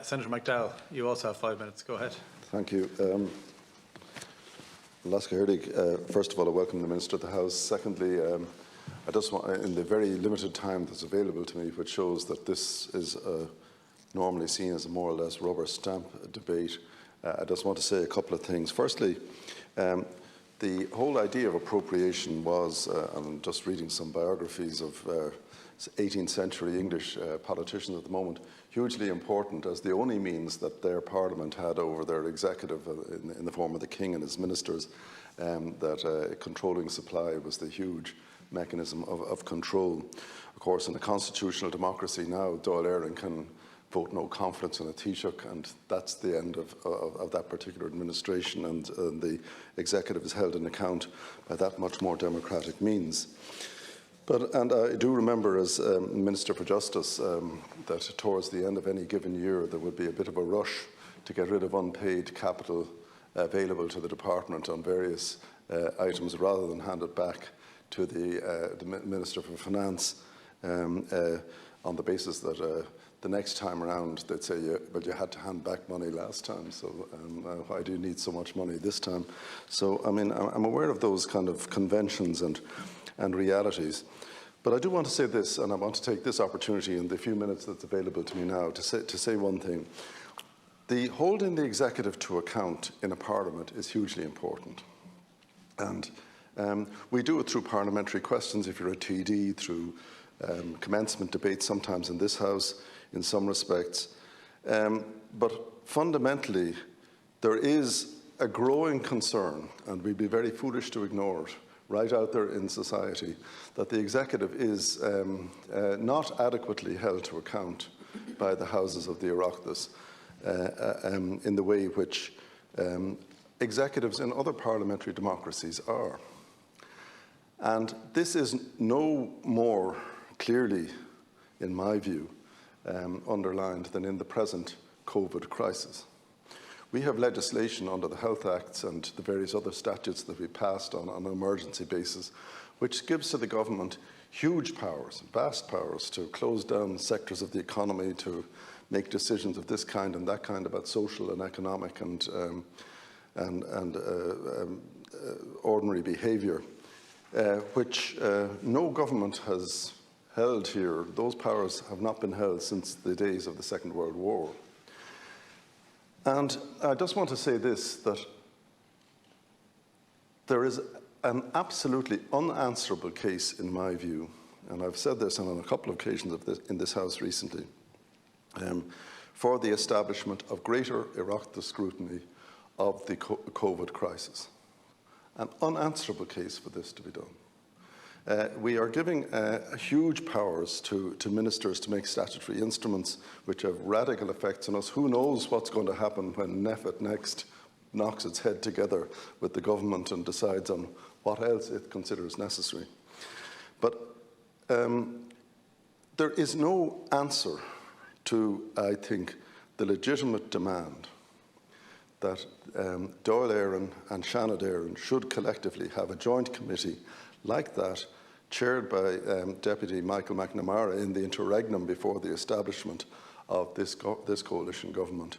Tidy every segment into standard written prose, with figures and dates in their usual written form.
Senator McDowell, you also have 5 minutes. Go ahead. Thank you. Laska Hirdig, first of all, I welcome the Minister of the House. Secondly, I just want, in the very limited time that's available to me, which shows that this is normally seen as a more or less rubber stamp debate, I just want to say a couple of things. Firstly, the whole idea of appropriation was, I'm just reading some biographies of 18th century English politicians at the moment, hugely important as the only means that their parliament had over their executive in the form of the king and his ministers, that controlling supply was the huge mechanism of control. Of course, in a constitutional democracy now, Dáil Éireann can vote no confidence in a Taoiseach, and that's the end of that particular administration, and the executive is held in account by that much more democratic means. And I do remember as Minister for Justice that towards the end of any given year there would be a bit of a rush to get rid of unpaid capital available to the department on various items rather than hand it back to the Minister for Finance on the basis that the next time around they'd say, yeah, but you had to hand back money last time, so why do you need so much money this time? So, I mean, I'm aware of those kind of conventions and realities. But I do want to say this, and I want to take this opportunity in the few minutes that's available to me now to say one thing. The holding the executive to account in a parliament is hugely important. And we do it through parliamentary questions if you're a TD, through commencement debates sometimes in this House in some respects. But fundamentally, there is a growing concern, and we'd be very foolish to ignore it, right out there in society, that the executive is not adequately held to account by the houses of the Oireachtas in the way which executives in other parliamentary democracies are. And this is no more clearly, in my view, underlined than in the present COVID crisis. We have legislation under the Health Acts and the various other statutes that we passed on an emergency basis, which gives to the government huge powers, vast powers, to close down sectors of the economy, to make decisions of this kind and that kind about social and economic and ordinary behaviour, which no government has held here. Those powers have not been held since the days of the Second World War. And I just want to say this, that there is an absolutely unanswerable case, in my view, and I've said this on a couple of occasions in this House recently, for the establishment of greater Oireachtas scrutiny of the COVID crisis. An unanswerable case for this to be done. We are giving huge powers to ministers to make statutory instruments which have radical effects on us. Who knows what's going to happen when NPHET next knocks its head together with the government and decides on what else it considers necessary. But there is no answer to, I think, the legitimate demand that Dáil Éireann and Seanad Éireann should collectively have a joint committee like that, chaired by Deputy Michael McNamara in the interregnum before the establishment of this coalition government,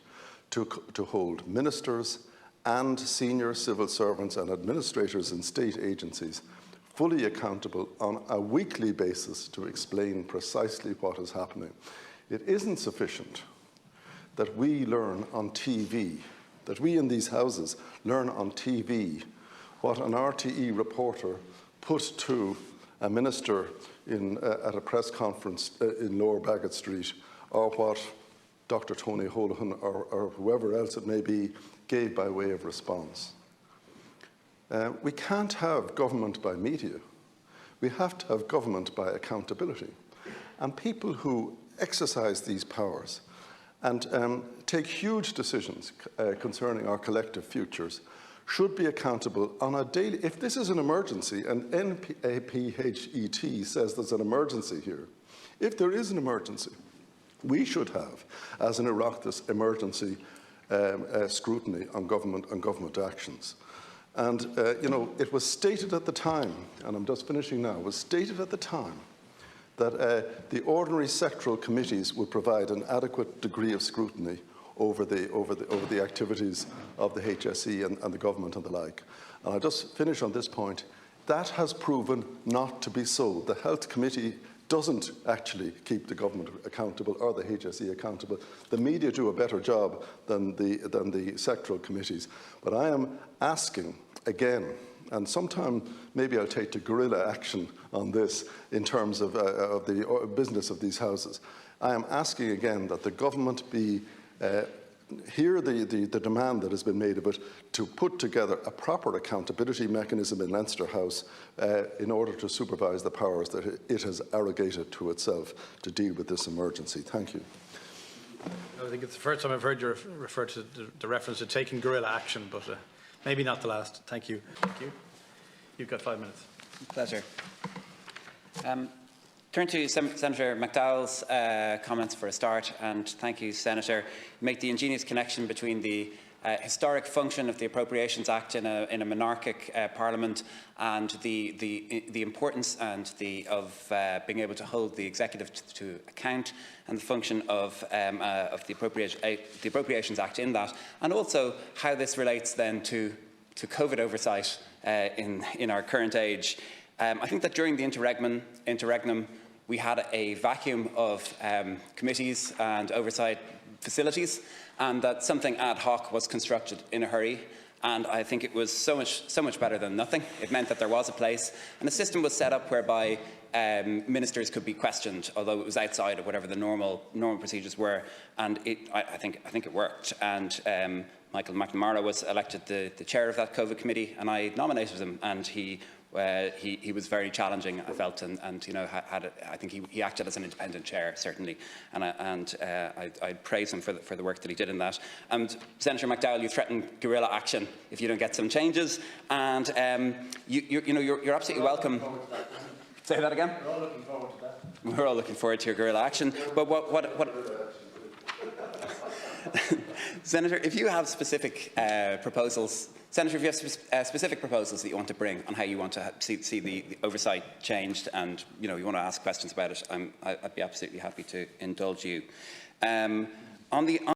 to hold ministers and senior civil servants and administrators in state agencies fully accountable on a weekly basis to explain precisely what is happening. It isn't sufficient that we learn on TV, that we in these houses learn on TV what an RTE reporter put to a minister at a press conference in Lower Bagot Street, or what Dr. Tony Holohan or whoever else it may be gave by way of response. We can't have government by media. We have to have government by accountability. And people who exercise these powers and take huge decisions concerning our collective futures should be accountable on a daily. If this is an emergency, and NPHET says there's an emergency here, if there is an emergency, we should have, as an Oireachtas, emergency scrutiny on government actions. And you know, it was stated at the time, and I'm just finishing now, it was stated at the time that the ordinary sectoral committees would provide an adequate degree of scrutiny over the activities of the HSE and the government and the like. And I'll just finish on this point. That has proven not to be so. The Health Committee doesn't actually keep the government accountable or the HSE accountable. The media do a better job than the sectoral committees. But I am asking again, and sometime maybe I'll take to guerrilla action on this in terms of the business of these houses. I am asking again that the government hear the demand that has been made of it to put together a proper accountability mechanism in Leinster House in order to supervise the powers that it has arrogated to itself to deal with this emergency. Thank you. I think it's the first time I've heard you refer to the reference to taking guerrilla action, but maybe not the last. Thank you. Thank you. You've got 5 minutes. Pleasure. Turn to Senator McDowell's comments for a start, and thank you, Senator. You make the ingenious connection between the historic function of the Appropriations Act in a monarchic Parliament and the importance and of being able to hold the executive to account, and the function of the Appropriations Act in that, and also how this relates then to COVID oversight in our current age. I think that during the interregnum, we had a vacuum of committees and oversight facilities, and that something ad hoc was constructed in a hurry. And I think it was so much better than nothing. It meant that there was a place, and a system was set up whereby ministers could be questioned, although it was outside of whatever the normal procedures were. And I think it worked. And Michael McNamara was elected the chair of that COVID committee, and I nominated him, and he was very challenging, I felt, and you know, I think he acted as an independent chair, certainly, and I praise him for the work that he did in that. And Senator McDowell, you threatened guerrilla action if you don't get some changes, and you're absolutely welcome. Say that again. We're all looking forward to that. We're all looking forward to your guerrilla action. But what Senator, if you have specific proposals. Senator, if you have specific proposals that you want to bring on how you want to see the oversight changed, and you want to ask questions about it, I'd be absolutely happy to indulge you. On the